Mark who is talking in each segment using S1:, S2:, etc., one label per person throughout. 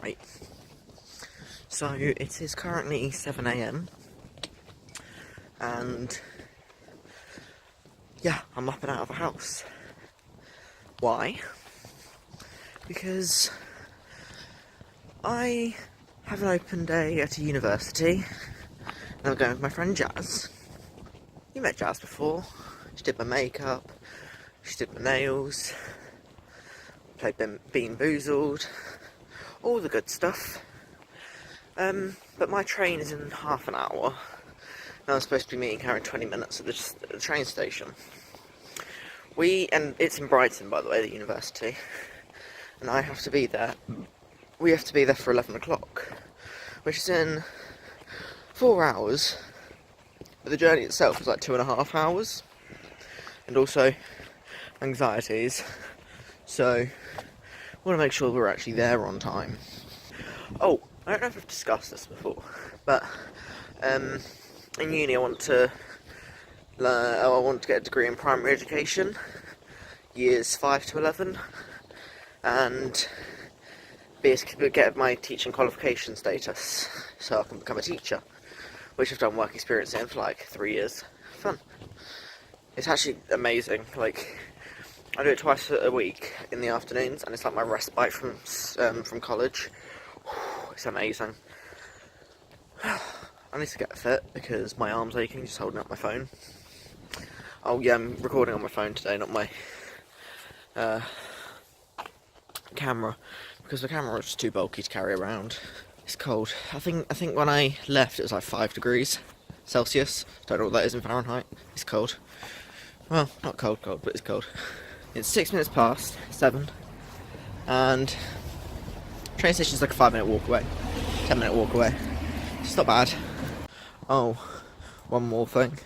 S1: Right, so it is currently 7 AM and yeah, I'm up and out of the house. Why? Because I have an open day at a university and I'm going with my friend Jazz. You met Jazz before. She did my makeup, she did my nails, played Bean Boozled, all the good stuff. But my train is in half an hour, and I'm supposed to be meeting her in 20 minutes at the train station. And it's in Brighton, by the way, the university, and I have to be there. We have to be there for 11 o'clock, which is in 4 hours, but the journey itself is like 2.5 hours, and also anxieties, so I want to make sure we're actually there on time. Oh, I don't know if I've discussed this before, but in uni I want to get a degree in primary education, years 5 to 11, and get my teaching qualification status, so I can become a teacher, which I've done work experience in for like 3 years. Fun. It's actually amazing. Like, I do it twice a week in the afternoons, and it's like my respite from college. It's amazing. I need to get fit because my arm's aching just holding up my phone. Oh yeah, I'm recording on my phone today, not my camera, because the camera is just too bulky to carry around. It's cold. I think when I left it was like 5 degrees Celsius. Don't know what that is in Fahrenheit. It's cold. Well, not cold, but it's cold. It's 6 minutes past 7, and train station's like a 5-minute walk away, 10-minute walk away. It's not bad. Oh, one more thing.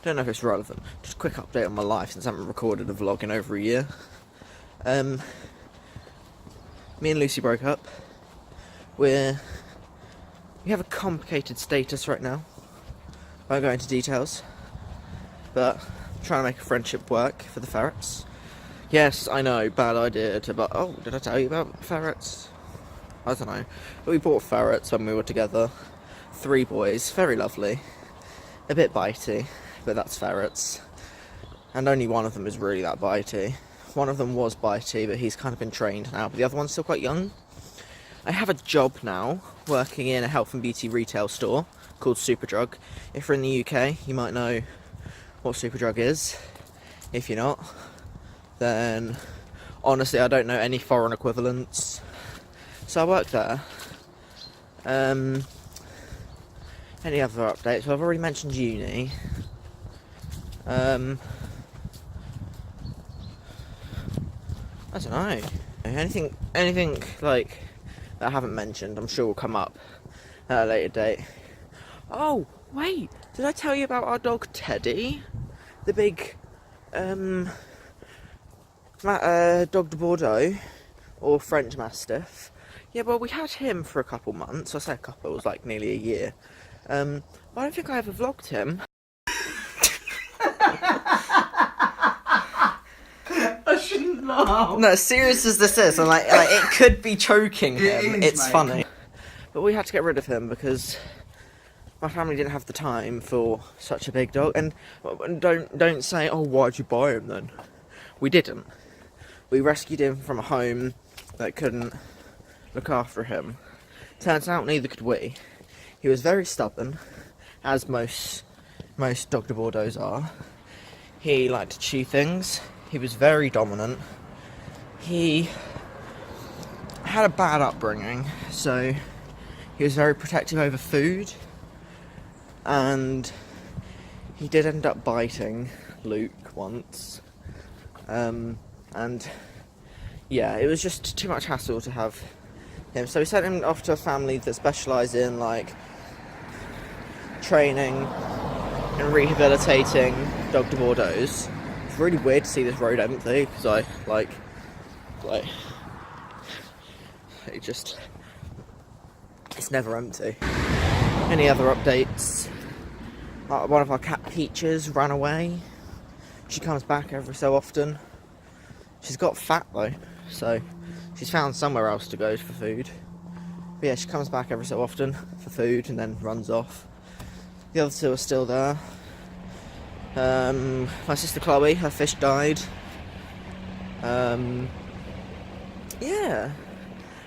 S1: Don't know if it's relevant. Just a quick update on my life since I haven't recorded a vlog in over a year. Me and Lucy broke up. We have a complicated status right now. I won't go into details, but I'm trying to make a friendship work for the ferrets. Yes, I know, bad idea oh, did I tell you about ferrets? I don't know. But we bought ferrets when we were together. 3 boys, very lovely. A bit bitey, but that's ferrets. And only one of them is really that bitey. One of them was bitey, but he's kind of been trained now, but the other one's still quite young. I have a job now, working in a health and beauty retail store called Superdrug. If you're in the UK, you might know what Superdrug is. If you're not, then honestly I don't know any foreign equivalents. So I work there. Any other updates? Well, I've already mentioned uni. I don't know. Anything like that I haven't mentioned, I'm sure will come up at a later date. Oh, wait, did I tell you about our dog Teddy? The big Dog de Bordeaux, or French Mastiff. Yeah, well, we had him for a couple months. I say a couple, it was like nearly a year. But I don't think I ever vlogged him.
S2: I shouldn't laugh.
S1: No, as serious as this is, and like it could be choking him. It's mate. Funny. But we had to get rid of him because my family didn't have the time for such a big dog. And don't say, oh, why'd you buy him then? We didn't. We rescued him from a home that couldn't look after him. Turns out neither could we. He was very stubborn, as most Dog de Bordeaux are. He liked to chew things. He was very dominant. He had a bad upbringing, so he was very protective over food. And he did end up biting Luke once. And yeah, it was just too much hassle to have him. So we sent him off to a family that specialise in like training and rehabilitating Dog de Bordeaux. It's really weird to see this road empty because I like it's never empty. Any other updates? One of our cat Peaches ran away. She comes back every so often. She's got fat though, so she's found somewhere else to go for food. But yeah, she comes back every so often for food and then runs off. The other two are still there. My sister Chloe, her fish died. Yeah,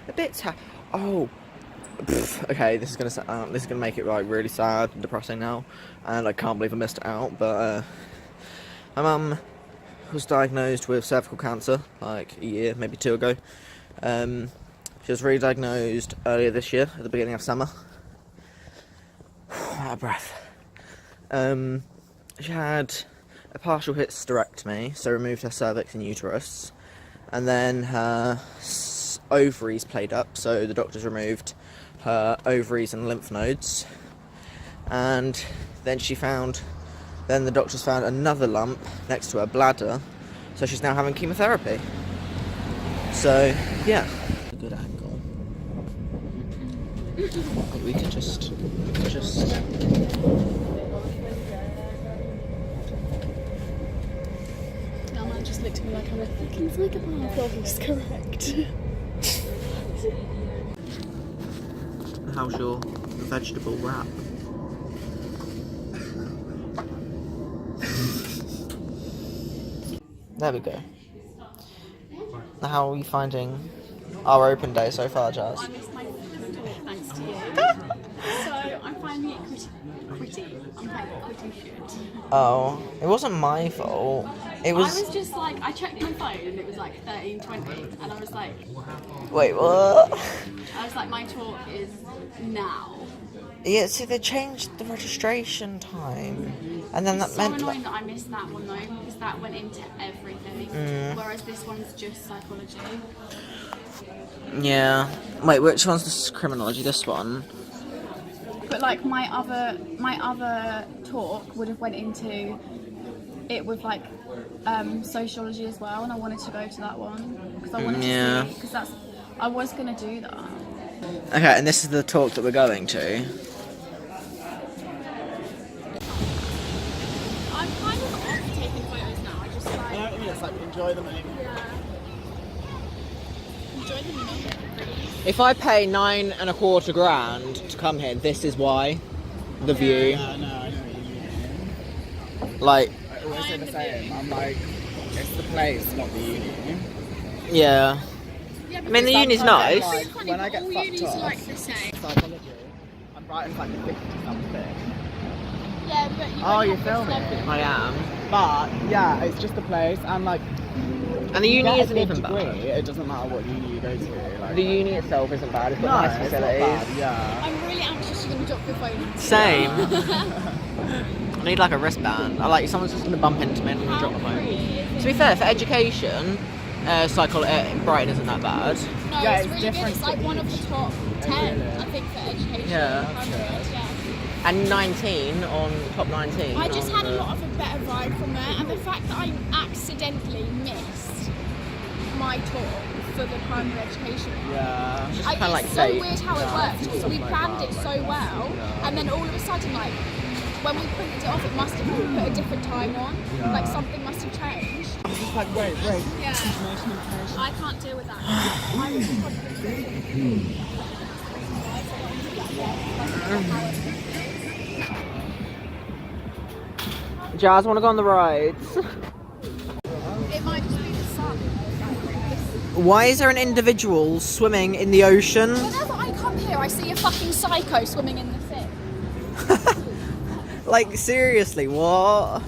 S1: a bit okay, this is gonna make it like really sad and depressing now, and I can't believe I missed it out. But my mum was diagnosed with cervical cancer like a year, maybe 2 ago. She was re-diagnosed earlier this year at the beginning of summer. Out of breath. She had a partial hysterectomy, so removed her cervix and uterus, and then her ovaries played up, so the doctors removed her ovaries and lymph nodes, and then the doctors found another lump next to her bladder, so she's now having chemotherapy. So yeah, a good angle. We could just.
S3: Alma just looked at me like I'm a fucking psychopath. Obviously correct.
S1: How's your vegetable wrap? There we go. How are you finding our open day so far, Jazz?
S3: I missed my talk thanks to you. So I'm finding it pretty. I'm finding it pretty good.
S1: Oh, it wasn't my fault. It was.
S3: I was just like, I checked my phone and it was like 13:20, and I was like,
S1: Wait, what?
S3: I was like, my talk is now.
S1: Yeah, see, they changed the registration time, and then that
S3: It's
S1: meant.
S3: so annoying that I missed that one though, because that went into everything. Whereas this one's just psychology.
S1: Yeah. Wait, which one's this criminology? This one.
S3: But like my other talk would have went into it with like sociology as well, and I wanted to go to that one because I wanted to see, because I was gonna do that.
S1: Okay, and this is the talk that we're going to.
S3: I'm kind of off taking photos now. I just like.
S2: I know what you mean, it's like enjoy the moment.
S3: Yeah. Enjoy the moment.
S1: If I pay 9.25 grand to come here, this is why. The view.
S2: Yeah, no, I know what you mean.
S1: Like,
S2: I always say the same. I'm like, it's the place, not the uni.
S1: yeah.
S3: Yeah,
S1: I mean, the uni's nice.
S2: Like,
S3: funny,
S2: when I
S3: but
S2: get
S3: all
S2: fucked
S3: unis
S2: off,
S3: are like the same.
S2: psychology, and Brighton's like 50 something.
S3: Yeah, but you
S2: Oh,
S3: won't
S2: you're
S3: have the
S2: filming?
S3: stuff.
S1: I am.
S2: But, yeah, it's just the place, and like,
S1: And the uni
S2: get a
S1: isn't
S2: good
S1: even
S2: degree,
S1: bad.
S2: it doesn't matter what uni you go to. Like,
S1: The uni itself isn't bad. It's got
S2: no,
S1: nice
S2: it's not
S1: facilities.
S2: bad, yeah.
S3: I'm really anxious you're gonna drop your phone.
S1: Same. I need like a wristband. I like someone's just gonna bump into me and I'm gonna drop my phone. To be fair, for education, Brighton isn't that bad.
S3: No,
S2: Yeah,
S3: it's
S2: it's
S3: really good.
S2: different
S3: It's like one of the top 10,
S2: really?
S3: I think, for education.
S1: Yeah.
S3: 100, yeah.
S1: And 19 on top 19.
S3: I just
S1: on
S3: had a
S1: the-
S3: lot of a better vibe from there, and the fact that I accidentally missed my talk for the primary education.
S2: Yeah.
S1: Just kind of like
S3: It's so
S1: fate.
S3: weird how it
S2: Yeah,
S3: works
S2: it's
S3: because
S2: stuff
S3: we
S2: like
S3: planned
S2: that,
S3: it
S2: like
S3: so well,
S2: yeah.
S3: and then all of a sudden, like when we printed it off, it must have put a different time on.
S2: Yeah.
S3: Like something must have changed.
S2: It's just like, wait.
S3: Yeah.
S2: Information.
S3: I can't deal with that. I was probably
S1: Jazz, wanna go on the rides?
S3: it might just be the sun.
S1: Why is there an individual swimming in the ocean?
S3: Whenever I come here, I see a fucking psycho swimming in the sea.
S1: Like, seriously, what?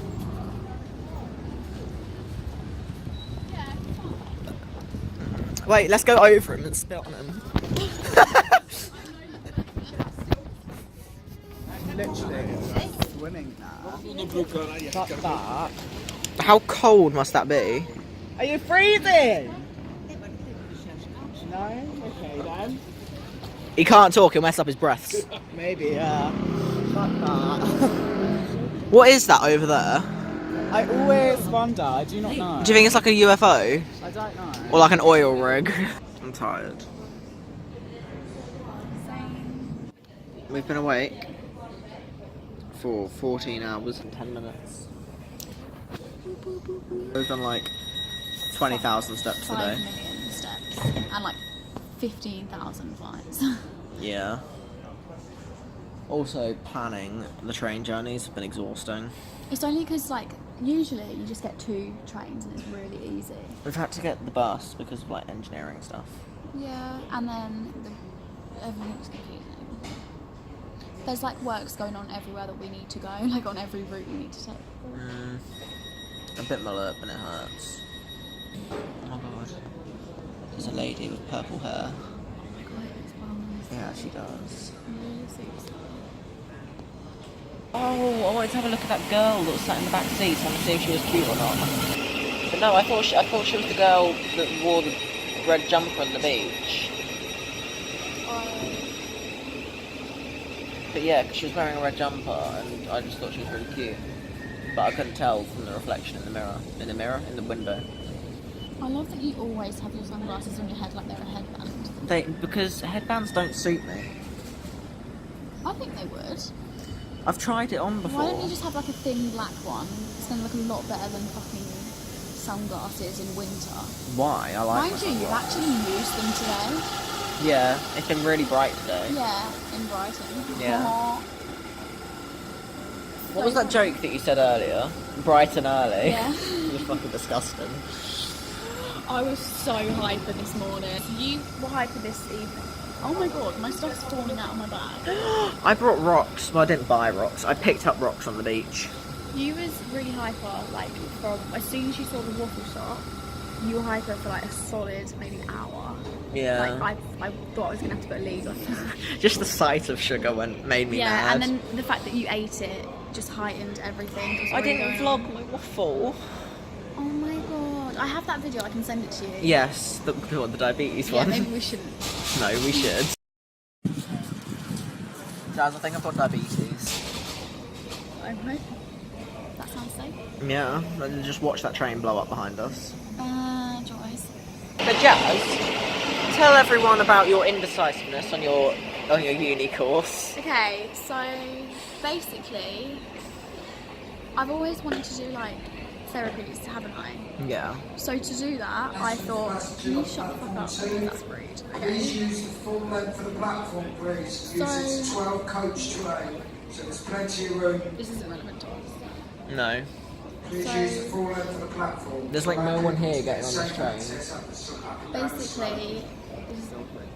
S3: Yeah.
S1: Wait, let's go over him and spit on him.
S2: Literally, swimming now. Fuck that.
S1: How cold must that be?
S2: Are you freezing? No? Okay then.
S1: He can't talk, he'll mess up his breaths.
S2: Maybe, yeah. Fuck that.
S1: What is that over there?
S2: I always wonder, I do not know.
S1: Do you think it's like a UFO?
S2: I don't know.
S1: Or like an oil rig? I'm tired. We've been awake for 14 hours and 10 minutes. We've done like 20,000 steps
S3: 5
S1: today.
S3: million steps and like 15,000 flights.
S1: Yeah. Also, planning the train journeys have been exhausting.
S3: It's only because, like, usually you just get 2 trains and it's really easy.
S1: We've had to get the bus because of, like, engineering stuff.
S3: Yeah, and then everything's confusing. There's, like, works going on everywhere that we need to go, like, on every route we need to take.
S1: A bit my lip and it hurts. Oh my god. There's a lady with purple hair.
S3: Oh my god, it's well.
S1: Yeah, she does.
S3: Really super.
S1: Oh, I wanted to have a look at that girl that was sat in the back seat, so I wanted to see if she was cute or not. But no, I thought she was the girl that wore the red jumper on the beach. But yeah, 'cause she was wearing a red jumper, and I just thought she was really cute. But I couldn't tell from the reflection in the mirror. In the window.
S3: I love that you always have your sunglasses on your head like they're a headband.
S1: Because headbands don't suit me.
S3: I think they would.
S1: I've tried it on before.
S3: Why don't you just have like a thin black one? It's going to look a lot better than fucking sunglasses in winter.
S1: Why? I like
S3: Mind you, you've actually used them today.
S1: Yeah, it's been really bright today.
S3: Yeah, in Brighton.
S1: Yeah. What was that joke that you said earlier? Bright and early.
S3: Yeah.
S1: It was fucking disgusting.
S3: I was so hyper this morning. You were hyper this evening. Oh my god, my stuff's falling out of my bag.
S1: I brought rocks. Well, I didn't buy rocks. I picked up rocks on the beach.
S3: You was really hyper, like, from as soon as you saw the waffle shop, you were hyper for like a solid, maybe hour.
S1: Yeah.
S3: Like, I thought I was going to have to put a lead on.
S1: Just the sight of sugar made me mad.
S3: Yeah, and then the fact that you ate it just heightened everything.
S1: I didn't vlog my waffle.
S3: Oh my god. I have that video, I can send it to you.
S1: Yes, the diabetes one.
S3: Yeah, maybe we shouldn't.
S1: No, we should. Jazz, I think I've got diabetes.
S3: I hope. That sounds safe.
S1: Yeah, and just watch that train blow up behind us.
S3: Joyce.
S1: But Jazz, tell everyone about your indecisiveness on your uni course.
S3: Okay, so basically, I've always wanted to do like therapies, haven't I?
S1: Yeah.
S3: So to do that, I thought, can you shut the fuck up? That's rude. Okay.
S4: Please use the full length of the platform, please. It's a 12 coach train, so there's plenty of room.
S3: This isn't relevant to us.
S1: No.
S4: Please use the full length of the platform.
S1: There's like no one here getting on this train.
S3: Basically, this is awkward.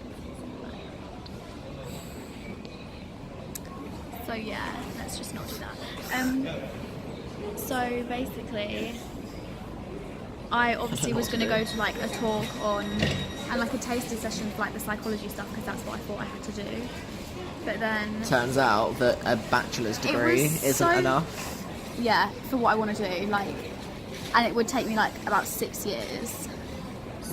S3: So yeah, let's just not do that. So basically, I obviously was going to go to like a talk on and like a tasting session for like the psychology stuff because that's what I thought I had to do. But then
S1: Turns out that a bachelor's degree isn't enough.
S3: Yeah, for what I want to do, like, and it would take me like about 6 years.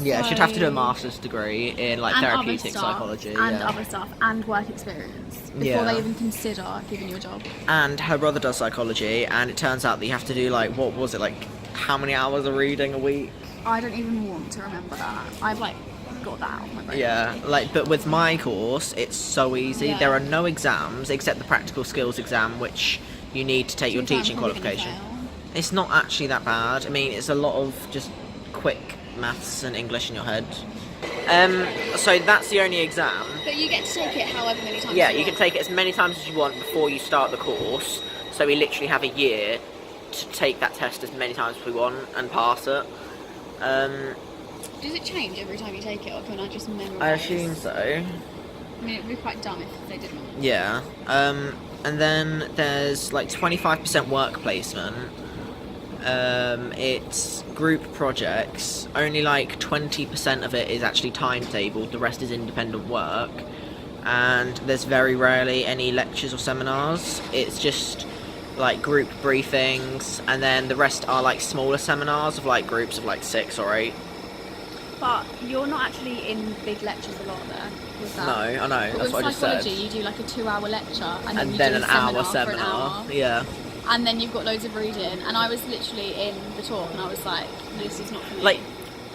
S1: Yeah,
S3: So-
S1: she'd have to do a master's degree in like
S3: And
S1: therapeutic
S3: other stuff,
S1: psychology.
S3: and
S1: yeah.
S3: other stuff, and work experience before
S1: Yeah.
S3: they even consider giving you a job.
S1: And her brother does psychology, and it turns out that you have to do like, what was it, like how many hours of reading a week?
S3: I don't even want to remember that. I've like got that out of my brain.
S1: Yeah, like, but with my course, it's so easy.
S3: Yeah.
S1: There are no exams except the practical skills exam, which you need to take your
S3: So I'm
S1: teaching
S3: probably gonna
S1: qualification.
S3: fail.
S1: It's not actually that bad. I mean, it's a lot of just quick maths and English in your head. So that's the only exam.
S3: But you get to take it however many times.
S1: Yeah, you can take it as many times as you want before you start the course. So we literally have a year to take that test as many times as we want and pass it.
S3: Does it change every time you take it, or can I just memorise?
S1: I assume so.
S3: I mean, it would be quite dumb if they didn't.
S1: Yeah. And then there's like 25% work placement. It's group projects. Only like 20% of it is actually timetabled. The rest is independent work. And there's very rarely any lectures or seminars. It's just like group briefings, and then the rest are like smaller seminars of like groups of like 6 or 8.
S3: But you're not actually in big lectures a lot there. With that.
S1: No, I know.
S3: But
S1: That's
S3: with
S1: what I just said.
S3: psychology, you do like a 2-hour lecture, and then
S1: And
S3: you
S1: then
S3: do
S1: an
S3: a
S1: hour
S3: seminar for an
S1: seminar.
S3: hour.
S1: Yeah.
S3: And then you've got loads of reading, and I was literally in the talk, and I was like, this is not for me.
S1: Like,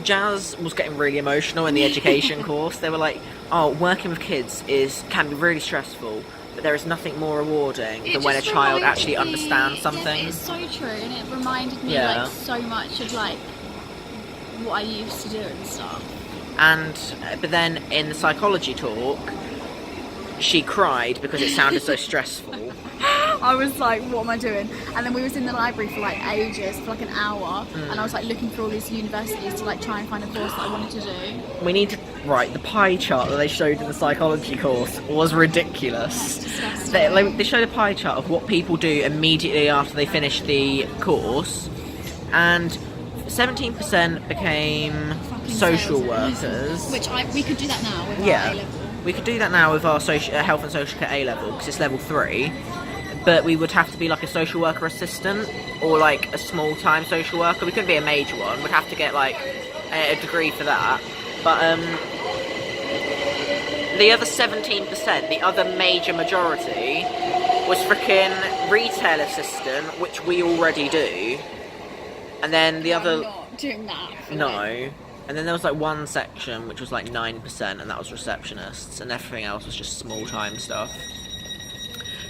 S1: Jazz was getting really emotional in the education course. They were like, oh, working with kids can be really stressful, but there is nothing more rewarding than when a
S3: just
S1: child
S3: reminded
S1: actually
S3: me-
S1: understands
S3: yeah,
S1: something.
S3: it's so true, and it reminded me
S1: Yeah.
S3: like so much of like what I used to do and stuff.
S1: but then in the psychology talk, she cried because it sounded so stressful.
S3: I was like, what am I doing? And then we was in the library for like ages, for like an hour, and I was like looking for all these universities to like try and find a course that I wanted to do.
S1: We need to the pie chart that they showed in the psychology course was ridiculous. They showed a pie chart of what people do immediately after they finish the course, and 17% became social workers.
S3: Which we could do that now with our A-level.
S1: We could do that now with our health and social care A-level, because it's level 3. But we would have to be like a social worker assistant, or like a small-time social worker. We couldn't be a major one. We'd have to get like a degree for that. But the other 17%, the other major majority, was freaking retail assistant, which we already do. And then the other...
S3: I'm not doing that.
S1: No. And then there was like one section which was like 9%, and that was receptionists, and everything else was just small-time stuff.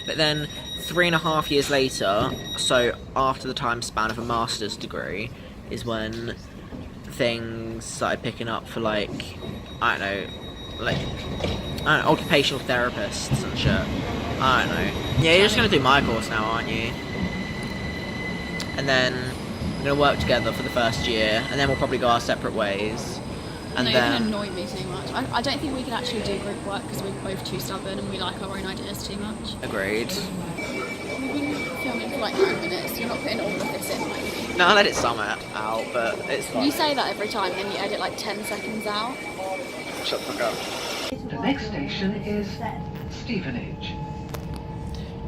S1: But then 3.5 years later, so after the time span of a master's degree, is when things started picking up for like, I don't know, occupational therapists and shit. I don't know. Yeah, you're just gonna do my course now, aren't you? And then we're gonna work together for the first year, and then we'll probably go our separate ways. And
S3: no,
S1: then
S3: you can annoy me too much. I don't think we can actually do group work because we're both too stubborn and we like our own ideas too much.
S1: Agreed.
S3: We've been filming for like 9 minutes. You're not putting all of this in, like me.
S1: No, I let it sum out, but it's fine.
S3: You say that every time, then you edit like 10 seconds out.
S1: Shut the fuck up.
S5: The next station is Stevenage.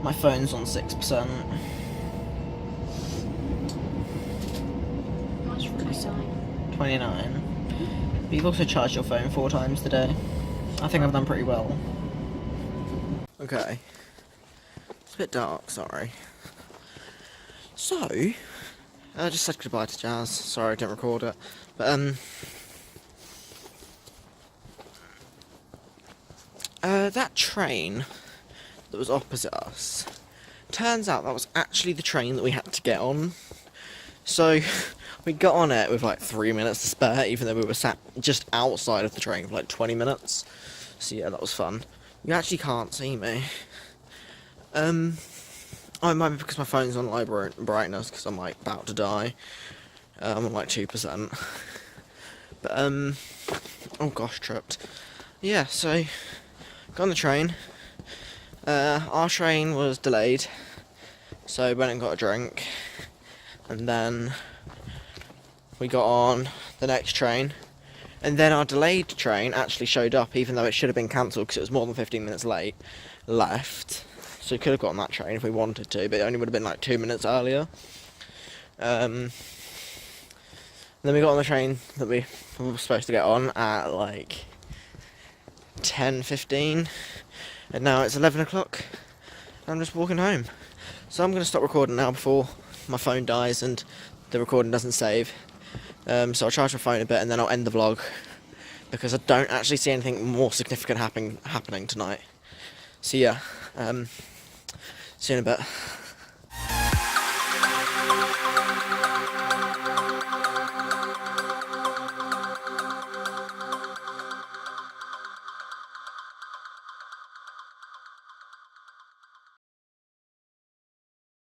S1: My phone's on 6%.
S3: Much for sign.
S1: 29. But you've also charged your phone 4 times today. I think I've done pretty well. Okay. It's a bit dark, sorry. So, I just said goodbye to Jazz. Sorry I didn't record it. But, that train that was opposite us, turns out that was actually the train that we had to get on. So, we got on it with like 3 minutes to spare, even though we were sat just outside of the train for like 20 minutes. So yeah, that was fun. You actually can't see me. Oh, it might be because my phone's on low brightness, because I'm like about to die. I'm on like 2%. But, oh gosh, tripped. Yeah, so, got on the train. Our train was delayed, so went and got a drink. And then we got on the next train, and then our delayed train actually showed up, even though it should have been cancelled because it was more than 15 minutes left. So we could have got on that train if we wanted to, but it only would have been like 2 minutes earlier. Then we got on the train that we were supposed to get on at like 10:15, and now it's 11 o'clock. I'm just walking home. So I'm going to stop recording now before my phone dies and the recording doesn't save. So I'll charge my phone a bit and then I'll end the vlog, because I don't actually see anything more significant happening tonight. So yeah, see you in a bit.